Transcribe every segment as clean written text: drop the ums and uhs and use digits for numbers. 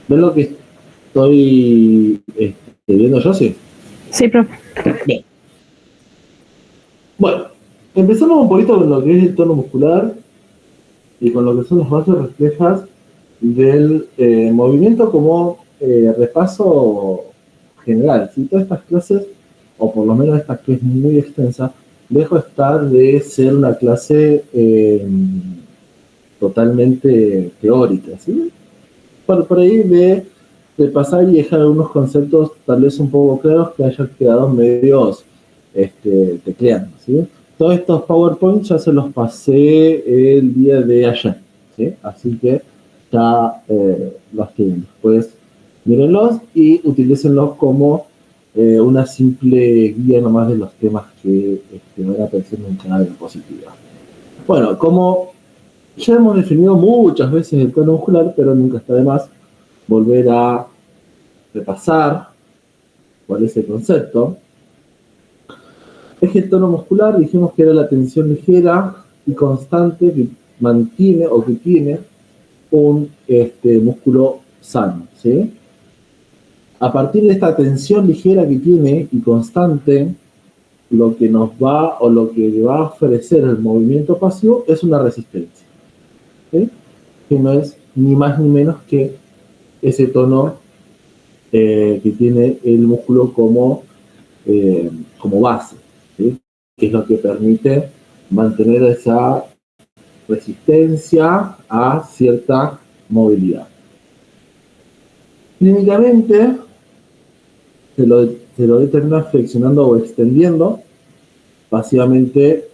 ¿Ven lo que estoy viendo yo? Sí. Sí, profe. Bien. Bueno, empezamos un poquito con lo que es el tono muscular y con lo que son las bases reflejas del movimiento como repaso general. Si todas estas clases, o por lo menos esta que es muy extensa, dejo estar de ser una clase totalmente teórica, ¿sí? Por ahí de pasar y dejar algunos conceptos tal vez un poco claros que hayan quedado medios tecleando, ¿sí? Todos estos PowerPoint ya se los pasé el día de ayer, ¿sí? Así que ya los tienen. Después mírenlos y utilícenlos como una simple guía nomás de los temas que van a aparecer en el canal de diapositiva. Bueno, como ya hemos definido muchas veces el tono muscular, pero nunca está de más volver a repasar cuál es el concepto. Es que el tono muscular dijimos que era la tensión ligera y constante que mantiene o que tiene un músculo sano, ¿sí? A partir de esta tensión ligera que tiene y constante, lo que nos va o lo que le va a ofrecer el movimiento pasivo es una resistencia, ¿sí? Que no es ni más ni menos que ese tono que tiene el músculo como base, ¿sí? Que es lo que permite mantener esa resistencia a cierta movilidad. Clínicamente se lo determina flexionando o extendiendo pasivamente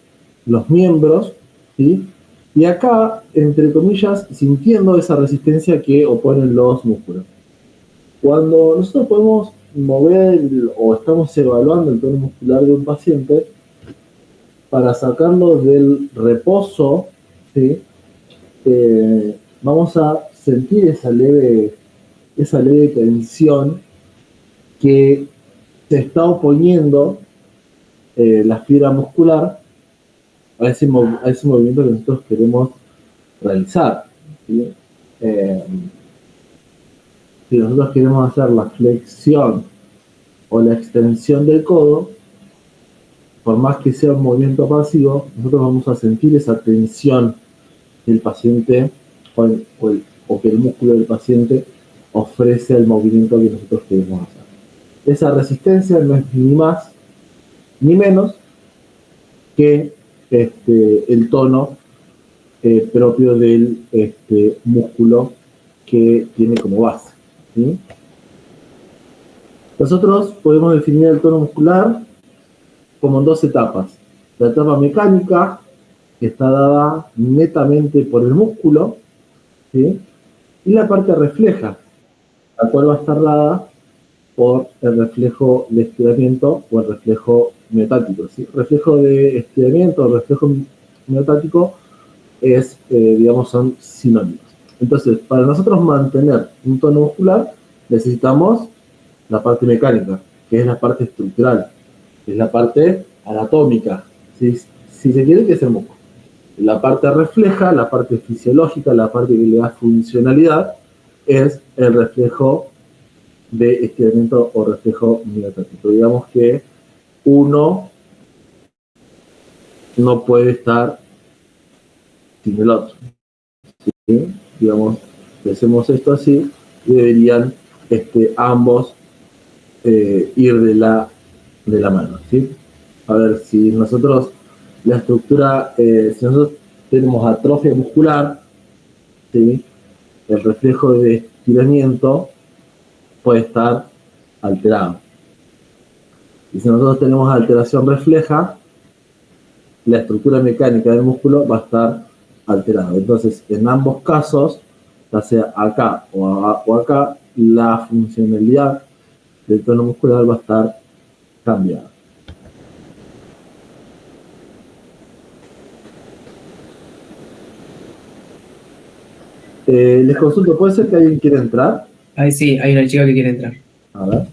los miembros, ¿sí? Y acá, entre comillas, sintiendo esa resistencia que oponen los músculos. Cuando nosotros podemos mover o estamos evaluando el tono muscular de un paciente, para sacarlo del reposo, ¿sí? Vamos a sentir esa leve tensión que se está oponiendo la fibra muscular a ese movimiento que nosotros queremos realizar, ¿sí? Eh, si nosotros queremos hacer la flexión o la extensión del codo, por más que sea un movimiento pasivo, nosotros vamos a sentir esa tensión del paciente o que el músculo del paciente ofrece el movimiento que nosotros queremos hacer. Esa resistencia no es ni más ni menos que el tono propio del músculo que tiene como base, ¿sí? Nosotros podemos definir el tono muscular como en dos etapas. La etapa mecánica, que está dada netamente por el músculo, ¿sí? Y la parte refleja, la cual va a estar dada por el reflejo de estiramiento o el reflejo miotático, ¿sí? Reflejo de estiramiento o reflejo miotático es, digamos, son sinónimos. Entonces, para nosotros mantener un tono muscular, necesitamos la parte mecánica, que es la parte estructural, que es la parte anatómica, si se quiere, que es el músculo. La parte refleja, la parte fisiológica, la parte que le da funcionalidad, es el reflejo de estiramiento o reflejo miotático. Digamos que uno no puede estar sin el otro, ¿sí? Digamos, si hacemos esto así, deberían ambos ir de la mano, ¿sí? A ver, si nosotros, la estructura, si nosotros tenemos atrofia muscular, ¿sí? El reflejo de estiramiento puede estar alterado. Y si nosotros tenemos alteración refleja, la estructura mecánica del músculo va a estar alterada. Entonces, en ambos casos, ya sea acá o acá, la funcionalidad del tono muscular va a estar cambiada. Les consulto, ¿puede ser que alguien quiera entrar? Ahí sí, hay una chica que quiere entrar. A ver.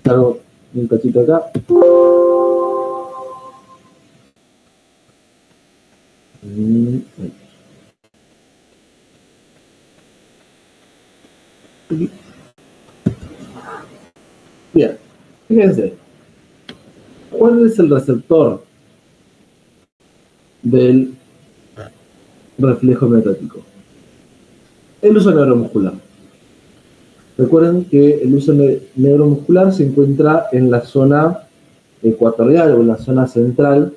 Hago un cachito acá. Bien, fíjense, ¿cuál es el receptor del reflejo miotótico? El uso neuromuscular. Recuerden que el uso neuromuscular se encuentra en la zona ecuatorial o en la zona central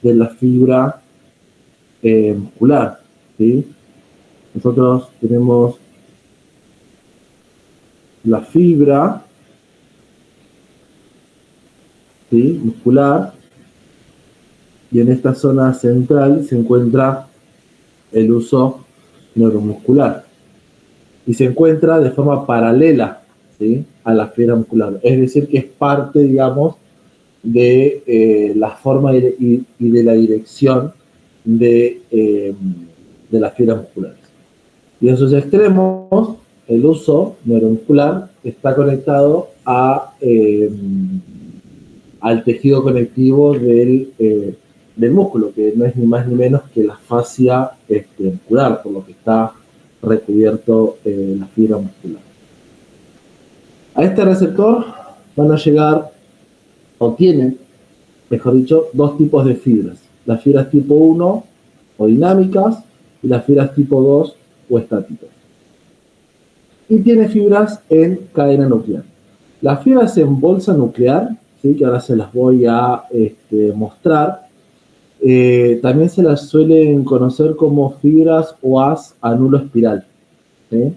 de la fibra muscular, ¿sí? Nosotros tenemos la fibra, ¿sí?, muscular, y en esta zona central se encuentra el uso neuromuscular y se encuentra de forma paralela, ¿sí?, a la fibra muscular, es decir, que es parte, digamos, de la forma y de la dirección de las fibras musculares. Y en sus extremos, el uso neuromuscular está conectado al tejido conectivo del músculo, que no es ni más ni menos que la fascia muscular, por lo que está recubierto la fibra muscular. A este receptor van a llegar, o tienen, mejor dicho, dos tipos de fibras. Las fibras tipo 1 o dinámicas y las fibras tipo 2 o estáticas. Y tiene fibras en cadena nuclear. Las fibras en bolsa nuclear, ¿sí?, que ahora se las voy a mostrar, también se las suelen conocer como fibras o haz anulo espiral, ¿sí?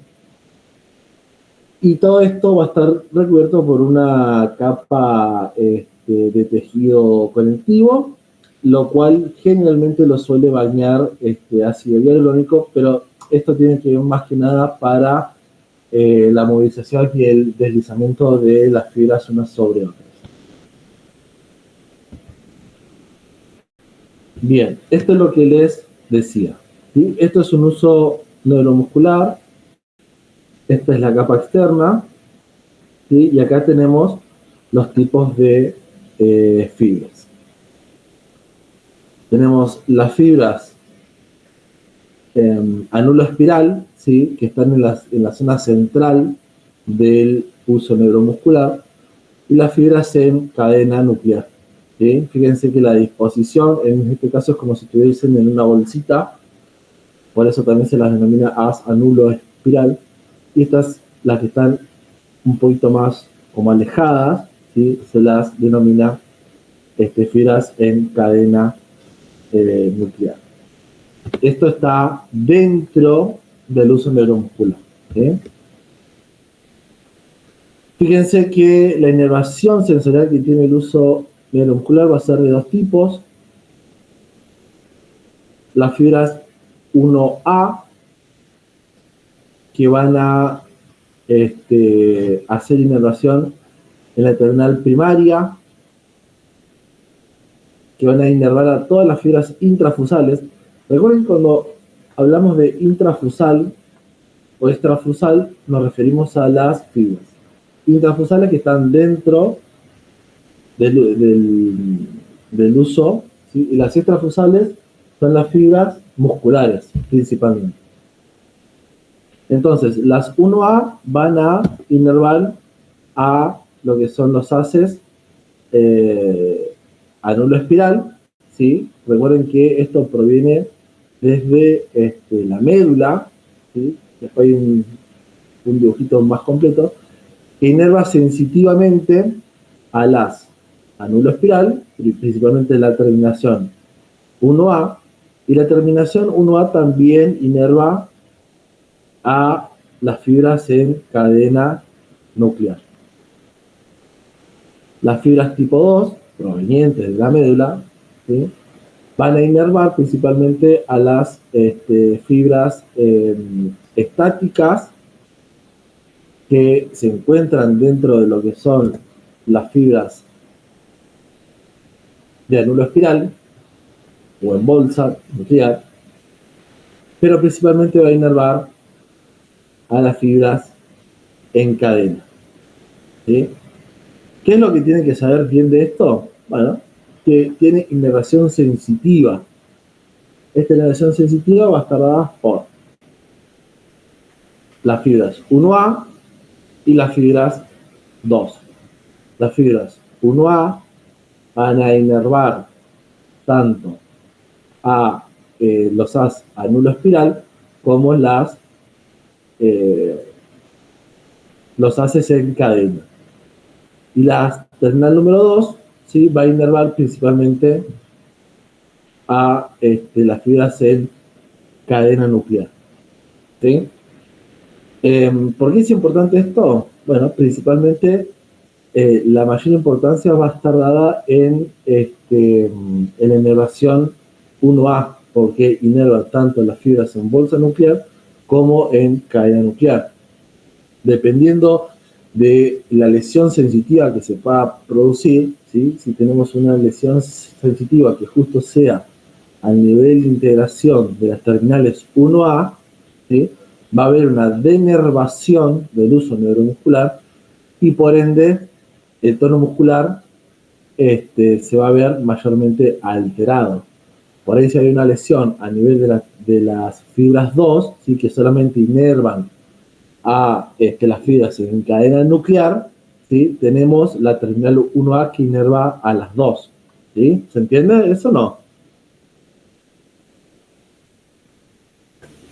Y todo esto va a estar recubierto por una capa de tejido conectivo, lo cual generalmente lo suele bañar ácido hialurónico, pero esto tiene que ver más que nada para la movilización y el deslizamiento de las fibras unas sobre otras. Bien, esto es lo que les decía, ¿sí? Esto es un uso neuromuscular, esta es la capa externa, ¿sí? Y acá tenemos los tipos de fibras. Tenemos las fibras anulo espiral, ¿sí?, que están en la zona central del uso neuromuscular, y las fibras en cadena nuclear, ¿sí? Fíjense que la disposición en este caso es como si estuviesen en una bolsita, por eso también se las denomina haz anulo espiral, y estas, las que están un poquito más como alejadas, ¿sí?, se las denomina fibras en cadena nuclear. Esto está dentro del uso neuromuscular, ¿sí? Fíjense que la inervación sensorial que tiene el uso neuromuscular va a ser de dos tipos. Las fibras 1A, que van a hacer inervación en la terminal primaria, que van a inervar a todas las fibras intrafusales. Recuerden, cuando hablamos de intrafusal o extrafusal, nos referimos a las fibras intrafusales que están dentro del uso, ¿sí?, y las extrafusales son las fibras musculares, principalmente. Entonces, las 1A van a inervar a lo que son los haces anulo espiral, ¿sí? Recuerden que esto proviene desde la médula, ¿sí? Después hay un dibujito más completo, que inerva sensitivamente a las anulo espiral, principalmente la terminación 1A, y la terminación 1A también inerva a las fibras en cadena nuclear. Las fibras tipo 2, provenientes de la médula, ¿sí?, van a inervar principalmente a las fibras estáticas que se encuentran dentro de lo que son las fibras de anulo espiral o en bolsa nuclear, pero principalmente va a inervar a las fibras en cadena, ¿sí? ¿Qué es lo que tienen que saber bien de esto? Bueno, que tiene inervación sensitiva. Esta inervación sensitiva va a estar dada por las fibras 1A y las fibras 2. Las fibras 1A van a inervar tanto a los As a nulo espiral como los haces en cadena. Y la terminal número 2, ¿sí?, va a inervar principalmente a las fibras en cadena nuclear. ¿Sí? ¿Por qué es importante esto? Bueno, principalmente la mayor importancia va a estar dada en la inervación 1A, porque inerva tanto las fibras en bolsa nuclear como en cadena nuclear. Dependiendo de la lesión sensitiva que se pueda producir, ¿sí?, si tenemos una lesión sensitiva que justo sea al nivel de integración de las terminales 1A, ¿sí?, va a haber una denervación del uso neuromuscular y por ende el tono muscular se va a ver mayormente alterado. Por ahí si hay una lesión a nivel de las fibras 2, ¿sí?, que solamente inervan a las fibras en cadena nuclear, ¿sí?, tenemos la terminal 1A que inerva a las 2. ¿Sí? ¿Se entiende eso o no?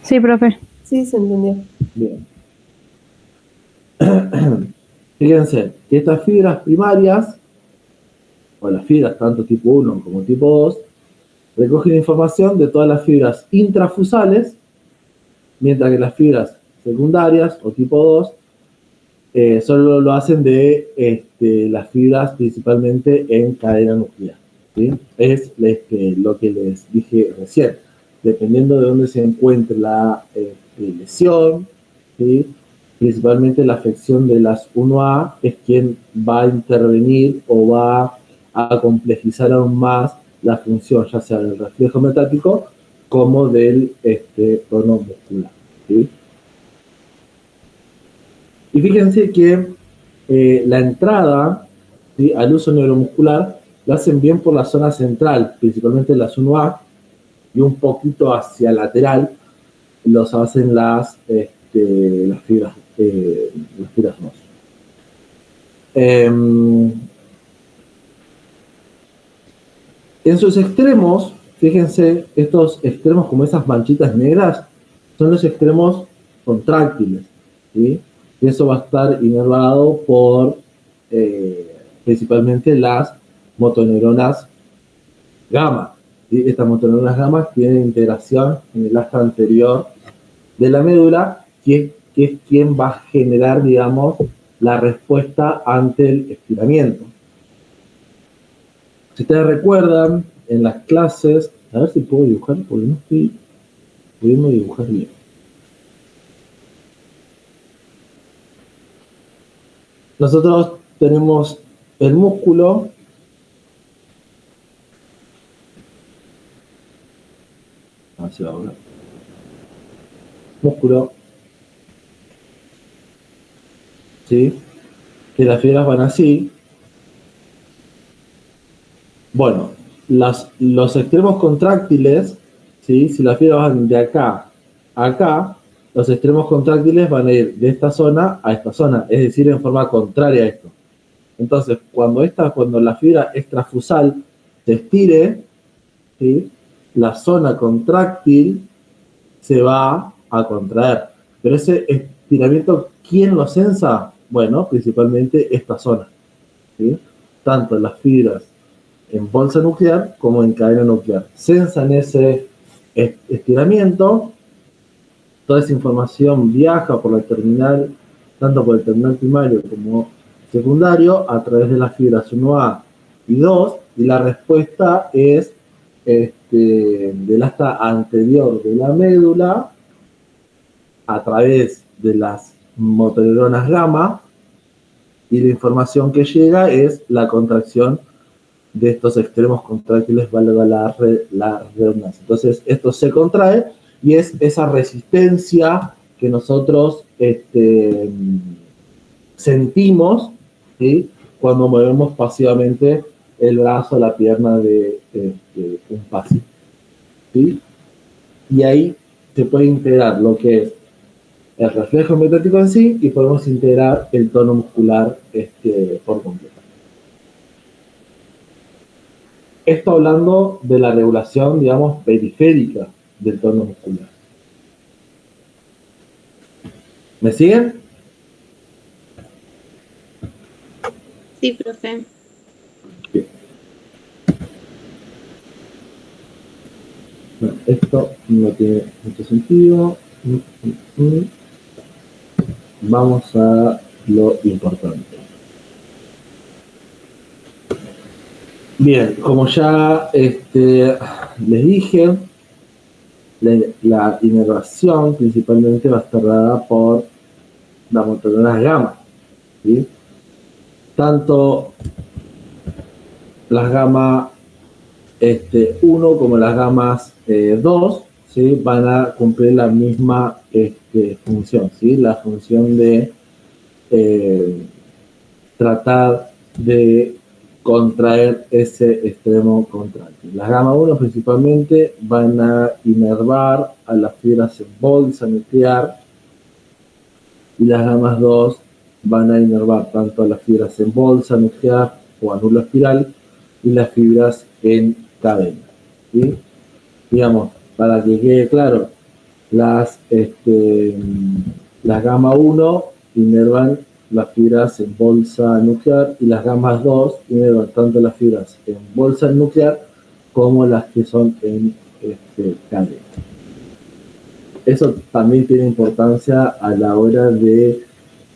Sí, profe. Sí, se entendió. Bien. Fíjense que estas fibras primarias, o las fibras tanto tipo 1 como tipo 2, recogen información de todas las fibras intrafusales, mientras que las fibras secundarias o tipo 2 solo lo hacen de las fibras principalmente en cadena nuclear. ¿Sí? Es lo que les dije recién. Dependiendo de dónde se encuentre la lesión, ¿sí?, principalmente la afección de las 1A es quien va a intervenir o va a complejizar aún más la función, ya sea del reflejo metático como del tono muscular. ¿Sí? Y fíjense que la entrada, ¿sí?, al uso neuromuscular la hacen bien por la zona central, principalmente las 1A, y un poquito hacia lateral los hacen las fibras 2. En sus extremos, fíjense, estos extremos como esas manchitas negras son los extremos contráctiles, ¿sí? Y eso va a estar inervado por principalmente las motoneuronas gamma. ¿Sí? Estas motoneuronas gamma tienen integración en el asta anterior de la médula, que es quien va a generar, digamos, la respuesta ante el estiramiento. Si ustedes recuerdan, en las clases, a ver si puedo dibujar, porque no estoy pudiendo dibujar bien. Nosotros tenemos el músculo, a ver si va a hablar. Músculo, ¿sí?, que las fibras van así. Bueno, los extremos contráctiles, ¿sí?, si las fibras van de acá a acá, los extremos contráctiles van a ir de esta zona a esta zona, es decir, en forma contraria a esto. Entonces, cuando la fibra extrafusal se estire, ¿sí?, la zona contráctil se va a contraer. Pero ese estiramiento, ¿quién lo sensa? Bueno, principalmente esta zona, ¿sí? Tanto las fibras en bolsa nuclear como en cadena nuclear. Sensan ese estiramiento, toda esa información viaja por la terminal, tanto por el terminal primario como secundario, a través de las fibras 1A y 2, y la respuesta es del asta anterior de la médula, a través de las motoneuronas gamma, y la información que llega es la contracción de estos extremos contráctiles, valga la redundancia. Entonces, esto se contrae y es esa resistencia que nosotros sentimos, ¿sí?, cuando movemos pasivamente el brazo o la pierna de un paciente. ¿Sí? Y ahí se puede integrar lo que es el reflejo metático en sí y podemos integrar el tono muscular por completo. Esto hablando de la regulación, digamos, periférica del tono muscular. ¿Me siguen? Sí, profe. Bien. Bueno, esto no tiene mucho sentido. Vamos a lo importante. Bien, como ya les dije, la inervación principalmente va a estar dada por las motorinas gamma, ¿sí? Tanto las gamma 1 como las gamas 2, ¿sí? Van a cumplir la misma función, ¿sí? La función de tratar de contraer ese extremo contráctil. Las gamma 1 principalmente van a inervar a las fibras en bolsa nuclear y las gamas 2 van a inervar tanto a las fibras en bolsa nuclear o anulo espiral y las fibras en cadena, ¿sí? Digamos, para que quede claro, las gamma 1 inervan las fibras en bolsa nuclear y las gamas 2 inervan tanto las fibras en bolsa nuclear como las que son en cadena. Eso también tiene importancia a la hora de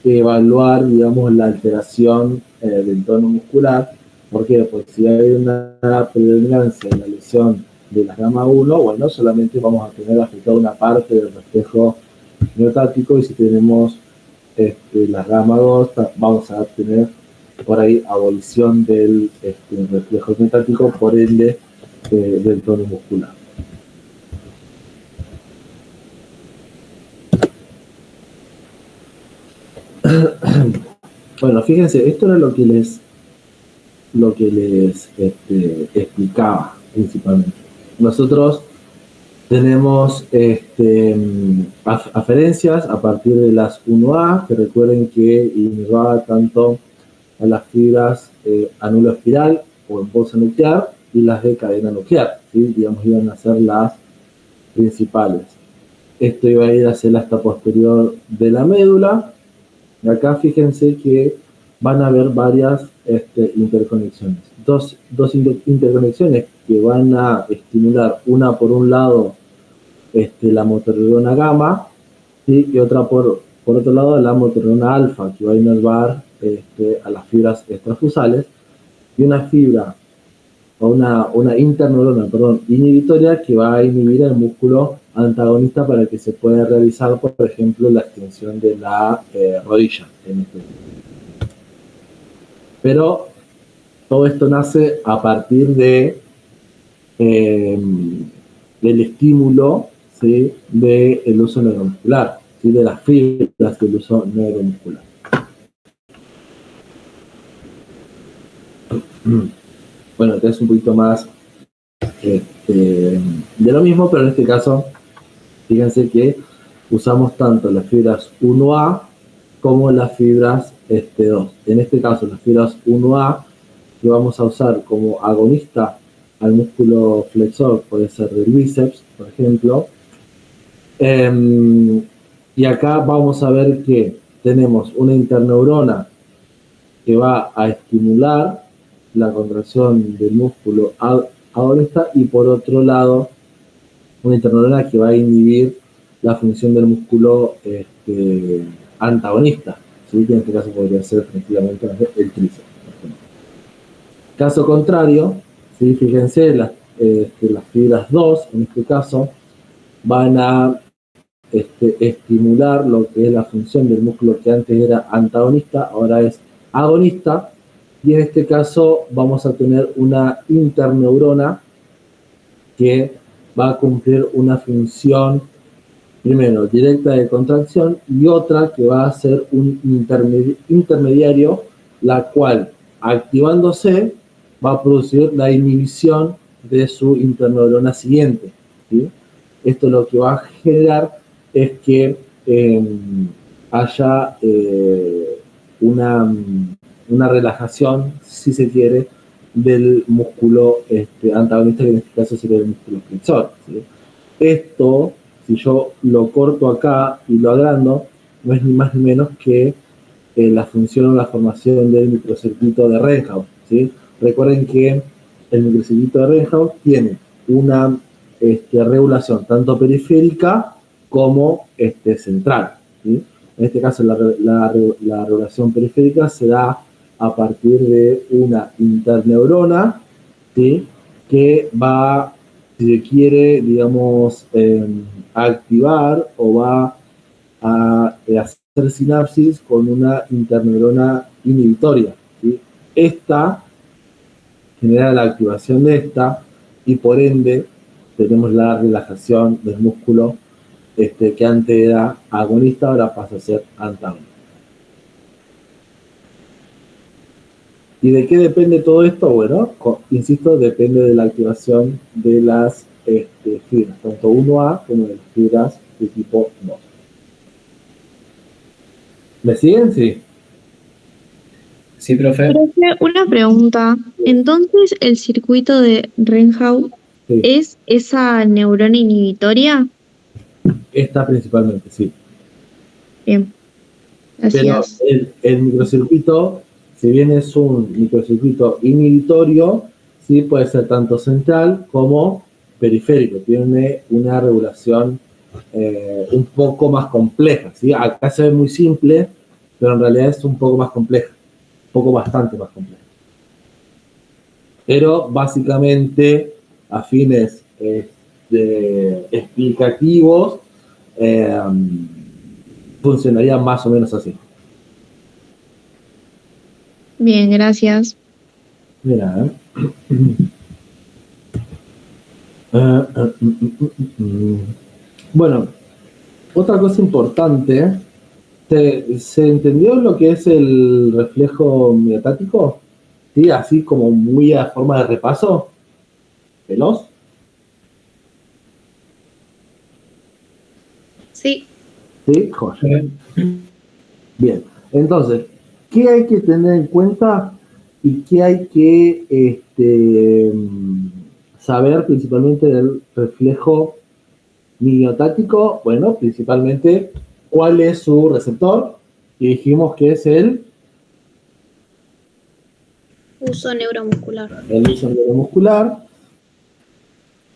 evaluar, digamos, la alteración del tono muscular. ¿Por qué? Porque si hay una predominancia en la lesión de la gamma 1, bueno, solamente vamos a tener afectada una parte del reflejo miotático, y si tenemos la gamma 2, vamos a tener por ahí abolición del reflejo miotático, por ende del tono muscular. Bueno, fíjense, esto era lo que les explicaba principalmente. Nosotros tenemos aferencias a partir de las 1A, que recuerden que inerva tanto a las fibras anulo espiral o en bolsa nuclear y las de cadena nuclear, ¿sí? Digamos, iban a ser las principales. Esto iba a ir hacia la asta posterior de la médula. Y acá fíjense que van a haber varias interconexiones. Dos interconexiones que van a estimular, una por un lado la motorneurona gamma, ¿sí? Y otra por otro lado la motorneurona alfa, que va a inervar a las fibras extrafusales, y una fibra o una interneurona, inhibitoria, que va a inhibir el músculo antagonista para que se pueda realizar, por ejemplo, la extensión de la rodilla. Pero todo esto nace a partir de del estímulo, ¿sí? Del uso neuromuscular, ¿sí? De las fibras del uso neuromuscular. Bueno, acá es un poquito más de lo mismo, pero en este caso, fíjense que usamos tanto las fibras 1A como las fibras 2. En este caso, las fibras 1A que vamos a usar como agonista al músculo flexor, puede ser del bíceps, por ejemplo. Y acá vamos a ver que tenemos una interneurona que va a estimular la contracción del músculo agonista, y por otro lado una interneurona que va a inhibir la función del músculo antagonista, ¿sí? Que en este caso podría ser efectivamente el tríceps. Caso contrario, ¿sí? Fíjense, las fibras 2 en este caso van a estimular lo que es la función del músculo que antes era antagonista, ahora es agonista, y en este caso vamos a tener una interneurona que va a cumplir una función, primero directa de contracción, y otra que va a ser un intermediario, la cual, activándose, va a producir la inhibición de su interneurona siguiente, ¿sí? Esto lo que va a generar es que haya una relajación, si se quiere, del músculo antagonista, que en este caso sería el músculo flexor, ¿sí? Esto, si yo lo corto acá y lo agrando, no es ni más ni menos que la función o la formación del microcircuito de Reinhardt, ¿sí? Recuerden que el microcircuito de Reinhardt tiene una regulación tanto periférica como central, ¿sí? En este caso la regulación periférica se da a partir de una interneurona, ¿sí? Que va, si se quiere, digamos, a activar o va a hacer sinapsis con una interneurona inhibitoria, ¿sí? Esta genera la activación de esta y por ende tenemos la relajación del músculo que antes era agonista, ahora pasa a ser antagonista. ¿Y de qué depende todo esto? Bueno, insisto, depende de la activación de las fibras, tanto 1A como de las fibras de tipo 2. ¿Me siguen? Sí. Sí, profe. Profe, una pregunta. Entonces, ¿el circuito de Reinhardt Sí. es esa neurona inhibitoria? Esta principalmente, sí. Bien, Pero gracias. el microcircuito, si bien es un microcircuito inhibitorio, sí puede ser tanto central como periférico. Tiene una regulación un poco más compleja, ¿sí? Acá se ve muy simple, pero en realidad es un poco más compleja, bastante más compleja. Pero básicamente a fines explicativos funcionaría más o menos así. Bien, gracias. Mira, bueno, otra cosa importante, ¿se entendió lo que es el reflejo miotático? ¿Sí? Así como muy a forma de repaso, veloz. Sí. ¿Sí? Joya. Bien, entonces, ¿qué hay que tener en cuenta y qué hay que saber principalmente del reflejo miotático? Bueno, principalmente, ¿cuál es su receptor? Y dijimos que es el Uso neuromuscular. uso neuromuscular.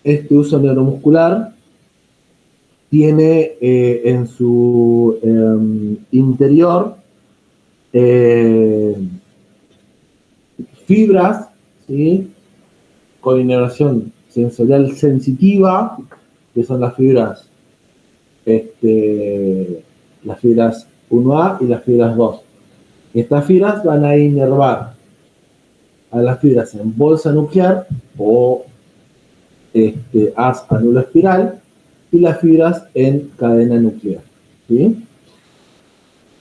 Este uso neuromuscular tiene en su interior fibras, ¿sí? Con inervación sensorial sensitiva, que son las fibras 1A y las fibras 2. Estas fibras van a inervar a las fibras en bolsa nuclear o haz anulo espiral y las fibras en cadena nuclear, ¿sí?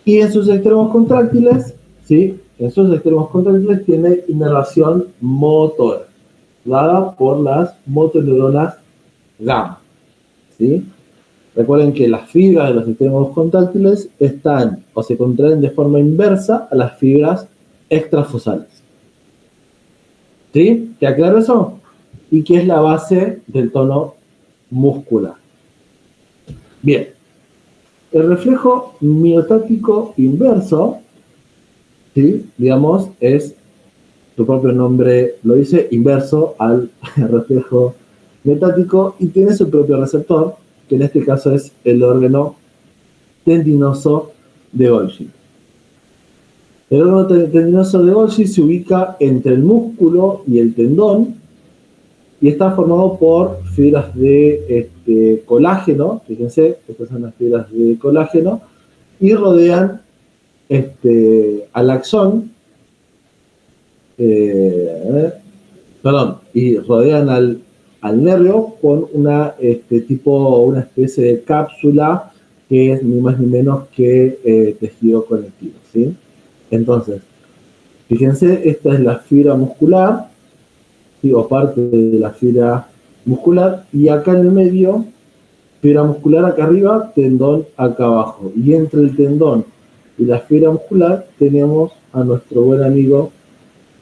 Y en sus extremos contráctiles, ¿sí? En sus extremos contráctiles tiene inervación motora, dada por las motoneuronas gamma, ¿sí? Recuerden que las fibras de los extremos contráctiles están o se contraen de forma inversa a las fibras extrafusales. ¿Sí? ¿Te aclaro eso? Y que es la base del tono muscular. Bien. El reflejo miotático inverso, ¿sí? Digamos, es, su propio nombre lo dice, inverso al reflejo miotático y tiene su propio receptor, que en este caso es el órgano tendinoso de Golgi. El órgano tendinoso de Golgi se ubica entre el músculo y el tendón y está formado por fibras de colágeno, fíjense, estas son las fibras de colágeno, y rodean al axón, y rodean al nervio con una especie de cápsula que es ni más ni menos que tejido conectivo, ¿sí? Entonces, fíjense, esta es la fibra muscular, ¿sí? O parte de la fibra muscular, y acá en el medio Fibra muscular acá arriba, tendón acá abajo. Y entre el tendón y la fibra muscular tenemos a nuestro buen amigo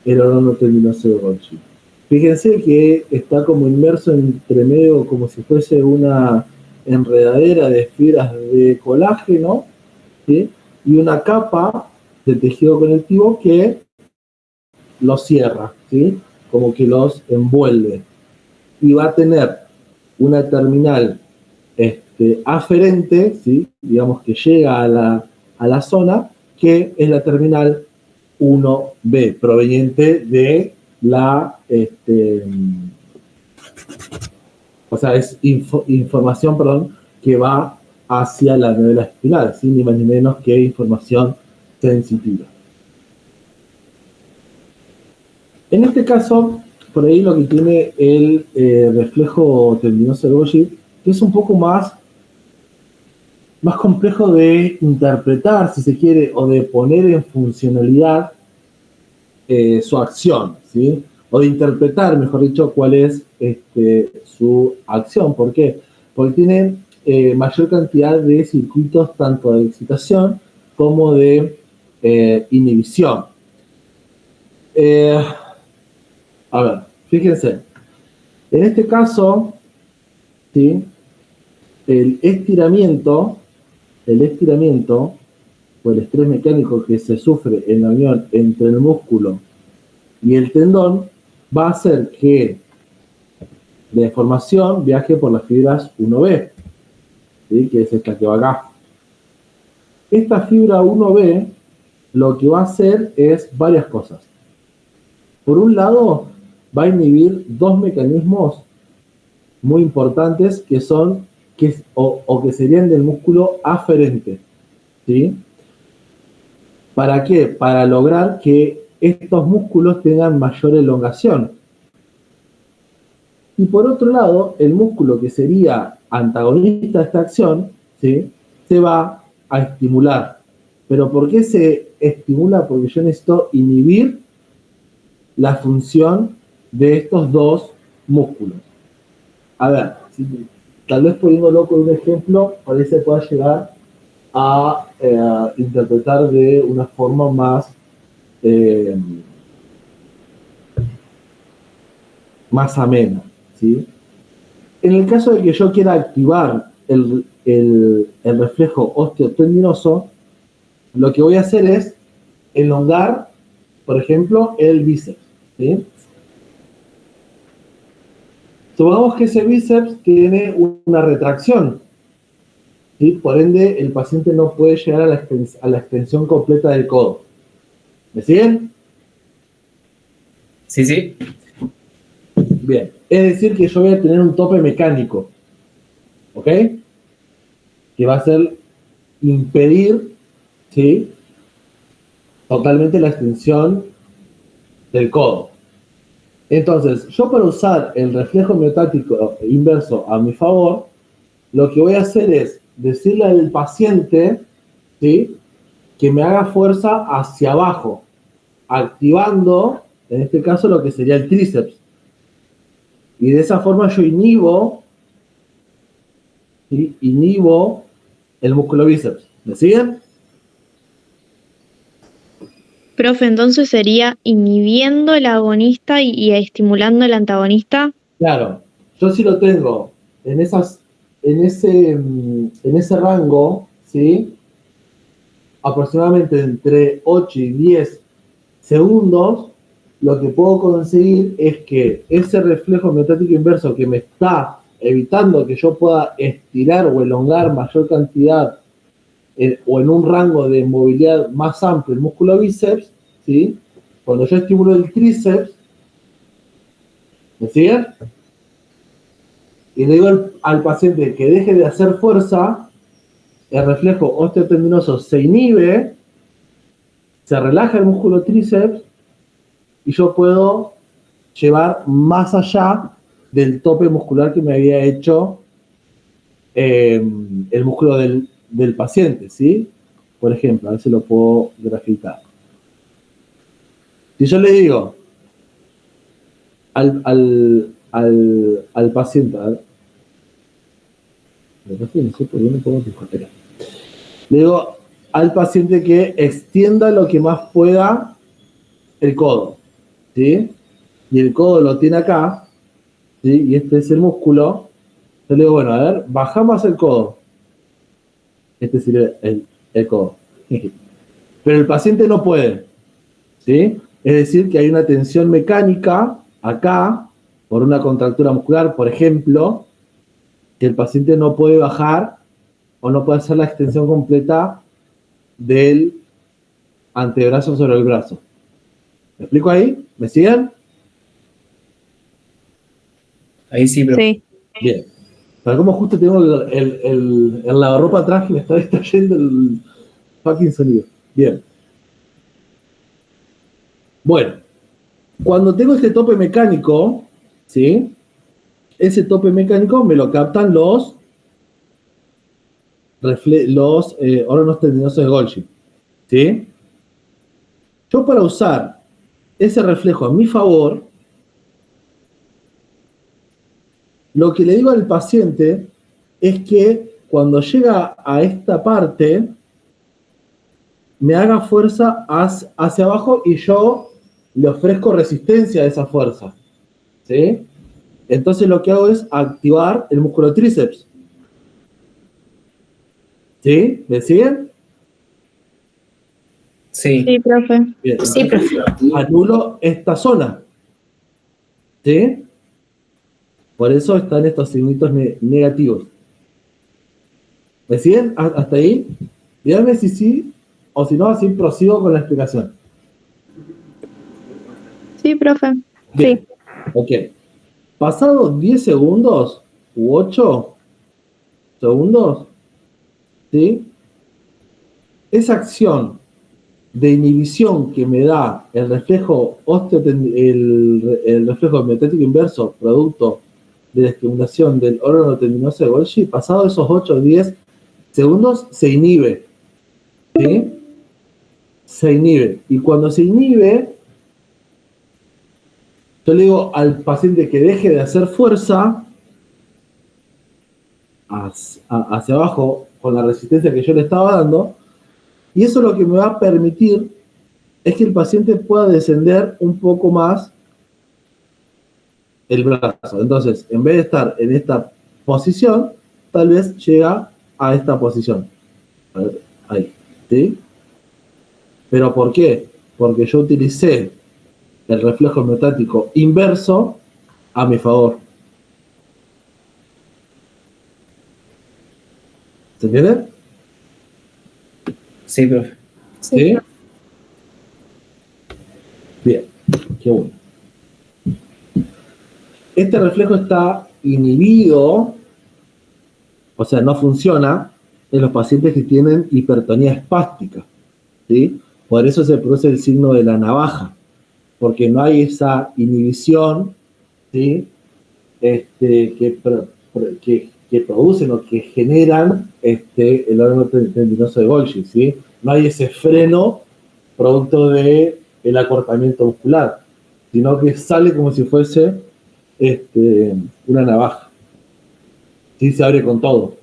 el órgano tendinoso de Golgi. Fíjense que está como inmerso entre medio, como si fuese una enredadera de fibras de colágeno, ¿sí? Y una capa de tejido conectivo que los cierra, ¿sí? Como que los envuelve. Y va a tener una terminal aferente, ¿sí? Digamos que llega a la zona, que es la terminal 1B, proveniente de la, o sea, es información, perdón, que va hacia la médula espinal, ¿sí? Ni más ni menos que información sensitiva. En este caso, por ahí lo que tiene el reflejo tendinoso de Golgi, que es un poco más complejo de interpretar, si se quiere, o de poner en funcionalidad su acción, ¿sí? O de interpretar, mejor dicho, cuál es su acción. ¿Por qué? Porque tiene mayor cantidad de circuitos, tanto de excitación como de inhibición. A ver, fíjense. En este caso, ¿sí? el estiramiento o el estrés mecánico que se sufre en la unión entre el músculo y el tendón va a hacer que la información viaje por las fibras 1B, ¿sí? Que es esta que va acá. Esta fibra 1B lo que va a hacer es varias cosas. Por un lado, va a inhibir dos mecanismos muy importantes que son que serían del músculo aferente, ¿sí? ¿Para qué? Para lograr que estos músculos tengan mayor elongación. Y por otro lado, el músculo que sería antagonista de esta acción, ¿sí? Se va a estimular. ¿Pero por qué se estimula? Porque yo necesito inhibir la función de estos dos músculos. A ver, tal vez poniéndolo con un ejemplo, por ahí se pueda llegar a interpretar de una forma más amena, ¿sí? En el caso de que yo quiera activar el reflejo osteotendinoso, lo que voy a hacer es elongar, por ejemplo, el bíceps, ¿sí? Supongamos que ese bíceps tiene una retracción, ¿sí? Por ende, el paciente no puede llegar a la extensión completa del codo. ¿Me siguen? Sí, sí. Bien. Es decir, que yo voy a tener un tope mecánico, ¿ok? Que va a ser impedir, ¿sí? Totalmente la extensión del codo. Entonces, yo para usar el reflejo miotático inverso a mi favor, lo que voy a hacer es decirle al paciente, ¿sí? Que me haga fuerza hacia abajo, activando, en este caso, lo que sería el tríceps. Y de esa forma yo inhibo, ¿sí? Inhibo el músculo bíceps. ¿Me siguen? Profe, entonces sería inhibiendo el agonista y estimulando el antagonista. Claro, yo sí lo tengo en ese rango, ¿sí? Aproximadamente entre 8 y 10 segundos, lo que puedo conseguir es que ese reflejo miotático inverso que me está evitando que yo pueda estirar o elongar mayor cantidad o en un rango de movilidad más amplio el músculo bíceps, ¿sí? Cuando yo estimulo el tríceps, ¿me siguen? Y le digo al paciente que deje de hacer fuerza, el reflejo osteotendinoso se inhibe, se relaja el músculo tríceps y yo puedo llevar más allá del tope muscular que me había hecho el músculo del paciente, ¿sí? Por ejemplo, a ver si lo puedo graficar. Si yo le digo al paciente, a ver, No sé por qué no puedo dijoteca. Le digo al paciente que extienda lo que más pueda el codo, ¿sí? Y el codo lo tiene acá, ¿sí? Y este es el músculo. Yo le digo, bueno, a ver, baja más el codo. Este sería el codo. Pero el paciente no puede, ¿sí? Es decir, que hay una tensión mecánica acá, por una contractura muscular, por ejemplo, que el paciente no puede bajar o no puede hacer la extensión completa del antebrazo sobre el brazo. ¿Me explico ahí? ¿Me siguen? Ahí sí, profe. Sí. Bien. Pero como justo tengo el lavarropa atrás y me está distrayendo el fucking sonido. Bien. Bueno, cuando tengo este tope mecánico, ¿sí? Ese tope mecánico me lo captan los órganos tendinosos de Golgi, ¿sí? Yo para usar ese reflejo a mi favor, lo que le digo al paciente es que cuando llega a esta parte, me haga fuerza hacia abajo y yo le ofrezco resistencia a esa fuerza, ¿sí? Entonces lo que hago es activar el músculo tríceps. ¿Sí? ¿Me siguen? Sí. Sí, profe. Bien. Sí, profe. Anulo esta zona. ¿Sí? Por eso están estos signitos negativos. ¿Me siguen hasta ahí? Díganme si sí o si no, así prosigo con la explicación. Sí, profe. Bien. Sí. Ok. Pasados 10 segundos u 8 segundos, ¿sí? Esa acción de inhibición que me da el reflejo el reflejo miotático inverso producto de la estimulación del órgano tendinoso de Golgi, pasado esos 8 o 10 segundos se inhibe, ¿sí? Se inhibe. Y cuando se inhibe, yo le digo al paciente que deje de hacer fuerza hacia abajo con la resistencia que yo le estaba dando, y eso lo que me va a permitir es que el paciente pueda descender un poco más el brazo. Entonces, en vez de estar en esta posición, tal vez llega a esta posición. A ver, ahí, ¿sí? ¿Pero por qué? Porque yo utilicé el reflejo miotático inverso a mi favor. ¿Se entiende? Sí, profe. ¿Sí? Bien, qué bueno. Este reflejo está inhibido, o sea, no funciona en los pacientes que tienen hipertonía espástica, ¿sí? Por eso se produce el signo de la navaja, porque no hay esa inhibición, ¿sí? Que producen o que generan el órgano tendinoso de Golgi, ¿sí? No hay ese freno producto de el acortamiento muscular, sino que sale como si fuese una navaja. ¿Sí? Se abre con todo.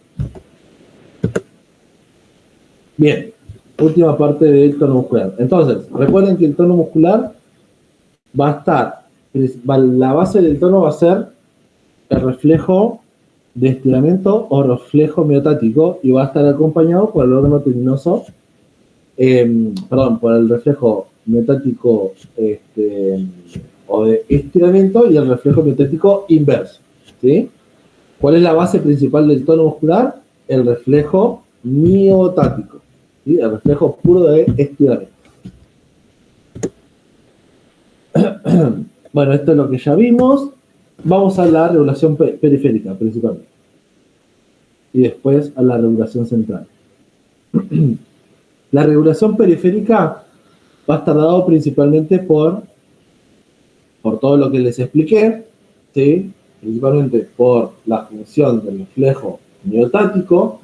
Bien, última parte del tono muscular. Entonces, recuerden que el tono muscular va a estar, la base del tono va a ser el reflejo de estiramiento o reflejo miotático y va a estar acompañado por el órgano tendinoso, por el reflejo miotático o de estiramiento y el reflejo miotático inverso, ¿sí? ¿Cuál es la base principal del tono muscular? El reflejo miotático, ¿sí? El reflejo puro de estiramiento. Bueno, esto es lo que ya vimos. Vamos a la regulación periférica principalmente. Y después a la regulación central. La regulación periférica va a estar dado principalmente por todo lo que les expliqué, ¿sí? Principalmente por la función del reflejo miotático,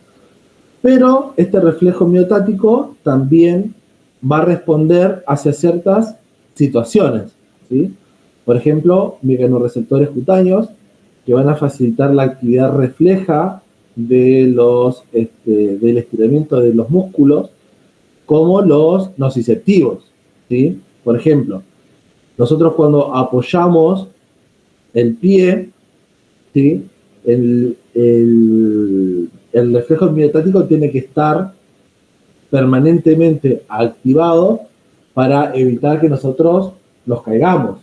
pero este reflejo miotático también va a responder hacia ciertas situaciones, ¿sí? Por ejemplo, mecanorreceptores cutáneos que van a facilitar la actividad refleja del estiramiento de los músculos como los nociceptivos, ¿sí? Por ejemplo, nosotros cuando apoyamos el pie, ¿sí? El reflejo miotático tiene que estar permanentemente activado para evitar que nosotros nos caigamos,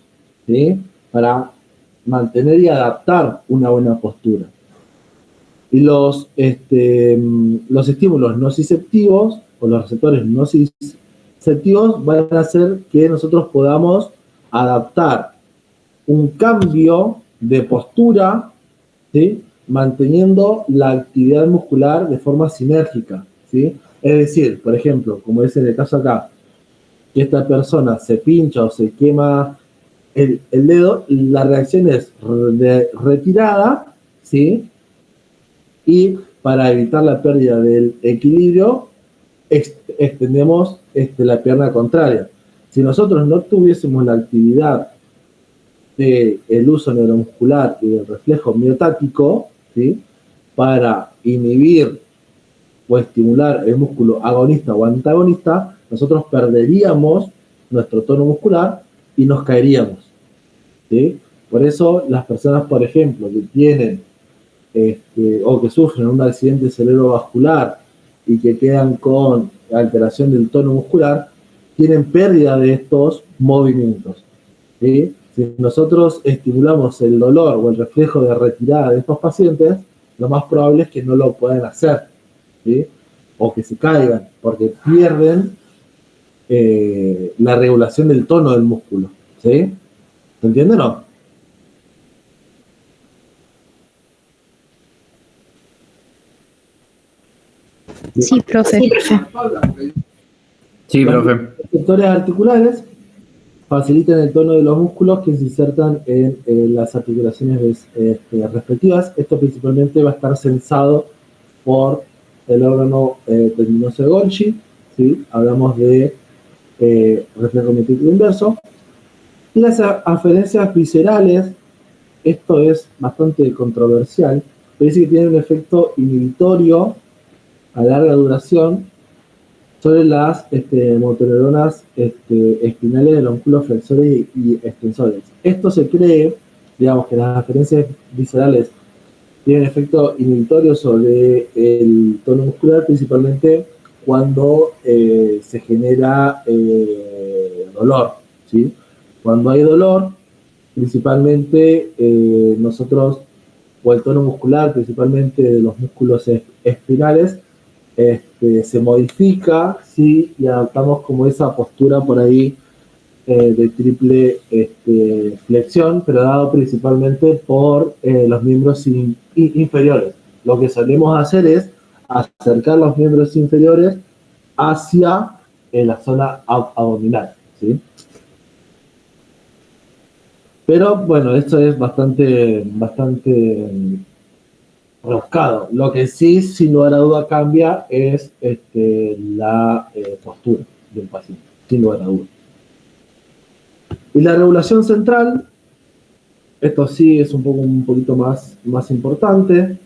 ¿sí? Para mantener y adaptar una buena postura. Y los estímulos nociceptivos o los receptores nociceptivos van a hacer que nosotros podamos adaptar un cambio de postura, ¿sí? Manteniendo la actividad muscular de forma sinérgica, ¿sí? Es decir, por ejemplo, como es en el caso acá, que esta persona se pincha o se quema el dedo, la reacción es de retirada, ¿sí? Y para evitar la pérdida del equilibrio, extendemos la pierna contraria. Si nosotros no tuviésemos la actividad del uso neuromuscular y del reflejo miotático, ¿sí? Para inhibir o estimular el músculo agonista o antagonista, nosotros perderíamos nuestro tono muscular y nos caeríamos, ¿sí? Por eso las personas, por ejemplo, que tienen o que sufren un accidente cerebrovascular y que quedan con alteración del tono muscular, tienen pérdida de estos movimientos, ¿sí? Si nosotros estimulamos el dolor o el reflejo de retirada de estos pacientes, lo más probable es que no lo puedan hacer, ¿sí? O que se caigan, porque pierden la regulación del tono del músculo, ¿sí? ¿Se entiende o no? Sí, profe. Sí, profe. Los receptores articulares facilitan el tono de los músculos que se insertan en las articulaciones respectivas. Esto principalmente va a estar sensado por el órgano tendinoso de Golgi, ¿sí? Hablamos de reflejo miotítico inverso. Y las aferencias viscerales, esto es bastante controversial, pero dice que tiene un efecto inhibitorio a larga duración sobre las motoneuronas espinales de los músculos flexores y extensores. Esto se cree, digamos, que las aferencias viscerales tienen efecto inhibitorio sobre el tono muscular, principalmente cuando se genera dolor, ¿sí? Cuando hay dolor, principalmente nosotros, o el tono muscular, principalmente de los músculos espinales, se modifica, ¿sí? Y adaptamos como esa postura por ahí de triple flexión, pero dado principalmente por los miembros inferiores. Lo que solemos hacer es acercar los miembros inferiores hacia la zona abdominal, ¿sí? Pero bueno, esto es bastante rebuscado. Lo que sí, sin lugar a duda, cambia es la postura del paciente, sin lugar a duda. Y la regulación central, esto sí es un poquito más importante,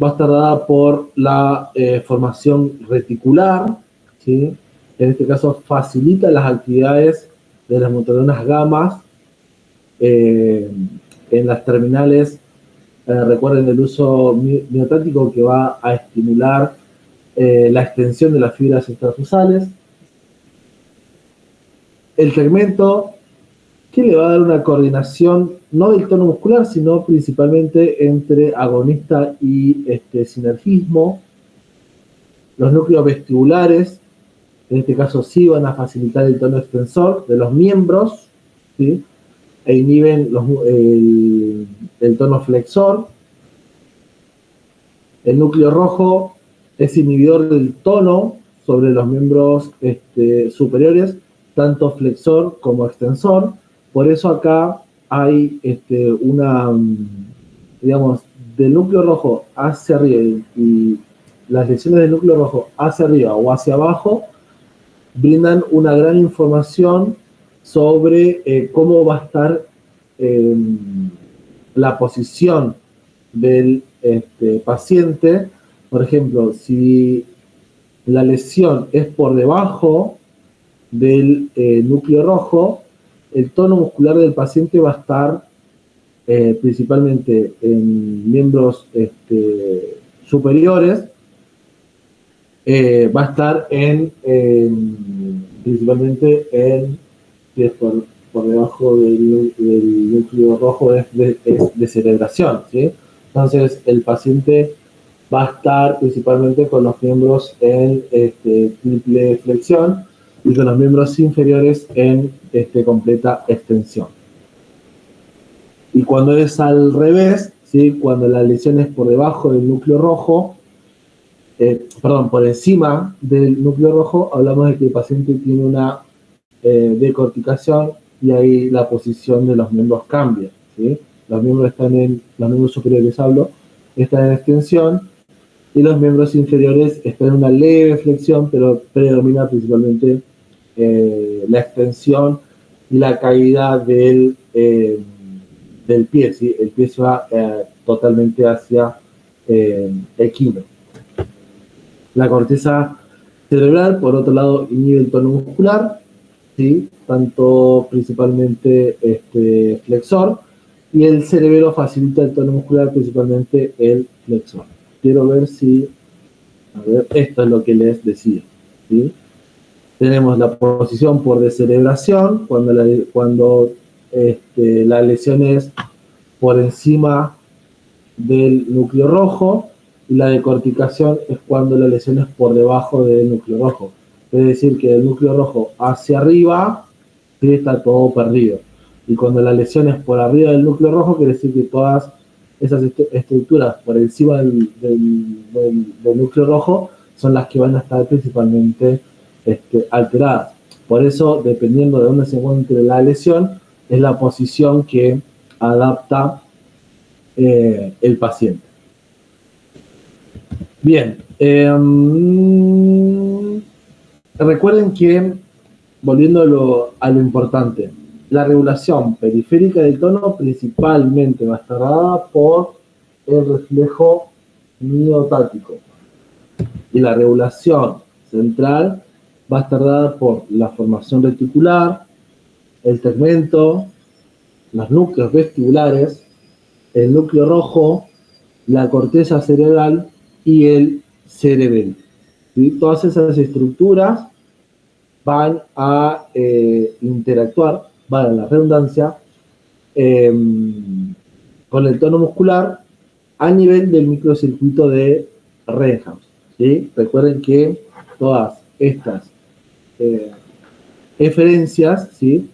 va a estar dada por la formación reticular, ¿sí? En este caso facilita las actividades de las motoneuronas gamas en las terminales. Recuerden el uso miotático que va a estimular la extensión de las fibras extrafusales. El tegmento, que le va a dar una coordinación no del tono muscular, sino principalmente entre agonista y sinergismo. Los núcleos vestibulares, en este caso sí van a facilitar el tono extensor de los miembros, ¿sí? E inhiben el tono flexor. El núcleo rojo es inhibidor del tono sobre los miembros superiores, tanto flexor como extensor. Por eso acá hay digamos, del núcleo rojo hacia arriba y las lesiones del núcleo rojo hacia arriba o hacia abajo brindan una gran información sobre cómo va a estar la posición del paciente. Por ejemplo, si la lesión es por debajo del núcleo rojo, el tono muscular del paciente va a estar principalmente en miembros superiores, va a estar principalmente si es por debajo del núcleo rojo, es de cerebración, ¿sí? Entonces el paciente va a estar principalmente con los miembros en triple flexión y con los miembros inferiores en completa extensión. Y cuando es al revés, ¿sí? Cuando la lesión es por debajo del núcleo rojo, por encima del núcleo rojo, hablamos de que el paciente tiene una decorticación y ahí la posición de los miembros cambia, ¿sí? Los miembros superiores están en extensión y los miembros inferiores están en una leve flexión, pero predomina principalmente la extensión y la caída del pie, ¿sí? El pie se va totalmente hacia equino. La corteza cerebral, por otro lado, inhibe el tono muscular, ¿sí? Tanto principalmente flexor, y el cerebelo facilita el tono muscular, principalmente el flexor. Quiero ver si, esto es lo que les decía, ¿sí? Tenemos la posición por descerebración, cuando la lesión es por encima del núcleo rojo, y la decorticación es cuando la lesión es por debajo del núcleo rojo. Es decir, que del núcleo rojo hacia arriba, ¿sí? Está todo perdido. Y cuando la lesión es por arriba del núcleo rojo, quiere decir que todas esas estructuras por encima del núcleo rojo son las que van a estar principalmente alteradas. Por eso, dependiendo de dónde se encuentre la lesión, es la posición que adapta el paciente. Bien, recuerden que, volviendo a lo importante, la regulación periférica del tono principalmente va a estar dada por el reflejo miotático, y la regulación central va a estar dada por la formación reticular, el tegmento, los núcleos vestibulares, el núcleo rojo, la corteza cerebral y el cerebelo, ¿sí? Todas esas estructuras van a interactuar, vale la redundancia, con el tono muscular a nivel del microcircuito de Redenhausen, ¿sí? Recuerden que todas estas eferencias, ¿sí?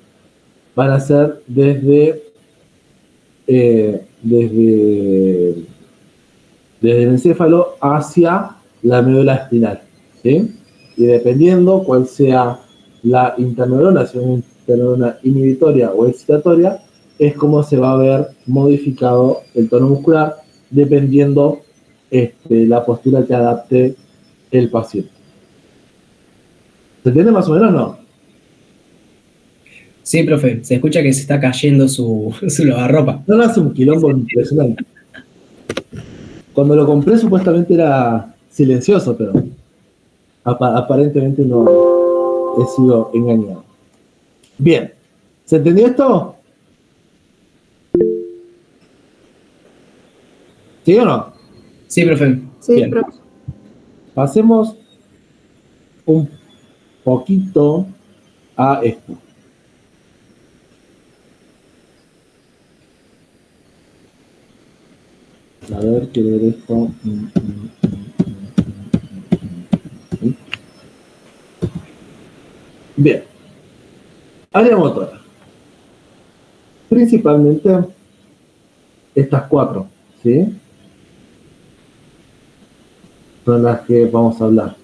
Van a ser desde el encéfalo hacia la médula espinal, ¿sí? Y dependiendo cuál sea la interneurona, si es una interneurona inhibitoria o excitatoria, es como se va a ver modificado el tono muscular, dependiendo la postura que adapte el paciente. ¿Se entiende más o menos o no? Sí, profe, se escucha que se está cayendo su lavarropa. No, hace un quilombo impresionante. Cuando lo compré supuestamente era silencioso, pero aparentemente no, he sido engañado. Bien, ¿se entendió esto? ¿Sí o no? Sí, profe. Sí, bien. profe. Pasemos un poquito a esto. A ver, quiero ver esto. Bien. Área motora. Principalmente estas cuatro, ¿sí? Son las que vamos a hablar.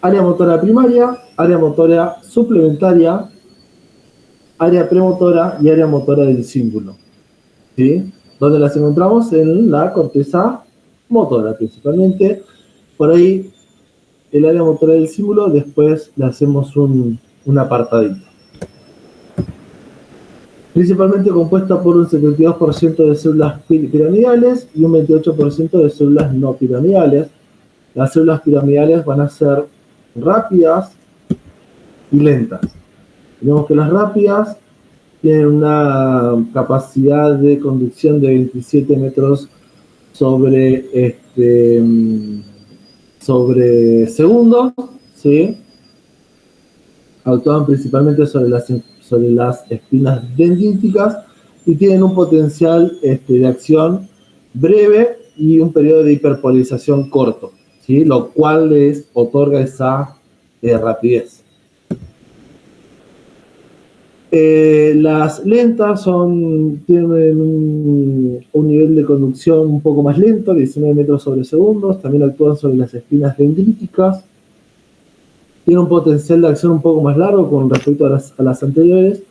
Área motora primaria, área motora suplementaria, área premotora y área motora del cíngulo, ¿sí? Donde las encontramos en la corteza motora principalmente. Por ahí el área motora del cíngulo, después le hacemos un apartadito. principalmente compuesta por un 72% de células piramidales y un 28% de células no piramidales. Las células piramidales van a ser rápidas y lentas. Tenemos que las rápidas tienen una capacidad de conducción de 27 metros sobre segundo, ¿sí? Actúan principalmente sobre las espinas dendríticas y tienen un potencial de acción breve y un periodo de hiperpolarización corto, ¿sí? Lo cual les otorga esa rapidez. Las lentas tienen un nivel de conducción un poco más lento, 19 metros sobre segundos. También actúan sobre las espinas dendríticas. Tienen un potencial de acción un poco más largo con respecto a las anteriores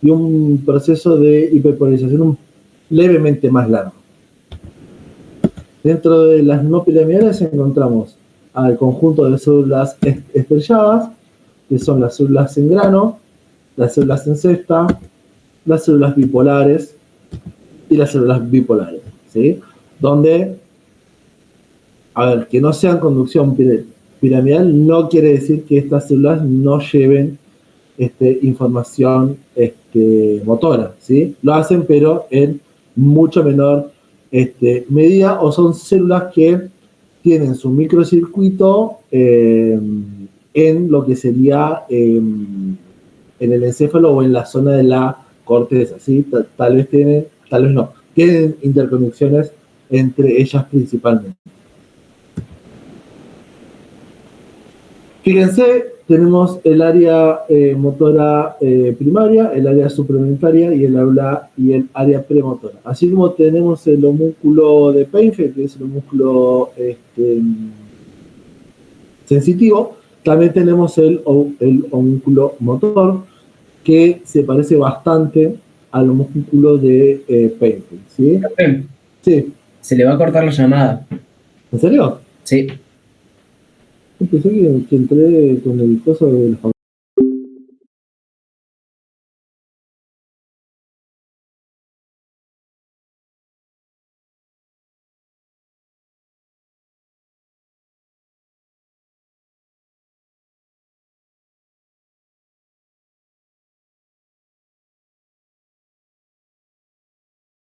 y un proceso de hiperpolarización levemente más largo. Dentro de las no piramidales encontramos al conjunto de células estrelladas, que son las células en grano, las células en cesta, las células bipolares y las células bipolares, ¿sí? Donde, que no sean conducción piramidal no quiere decir que estas células no lleven información motora, ¿sí? Lo hacen, pero en mucho menor medida, o son células que tienen su microcircuito en lo que sería en el encéfalo o en la zona de la corteza, ¿sí? Tal vez no. Tienen interconexiones entre ellas principalmente. Fíjense, tenemos el área motora primaria, el área suplementaria y el área premotora. Así como tenemos el homúnculo de Painfeld, que es el homúnculo sensitivo, también tenemos el homúnculo motor, que se parece bastante al homúnculo de Painfeld, ¿sí? Sí. Se le va a cortar la llamada. ¿En serio? Sí. Pensé que entré con el coso de los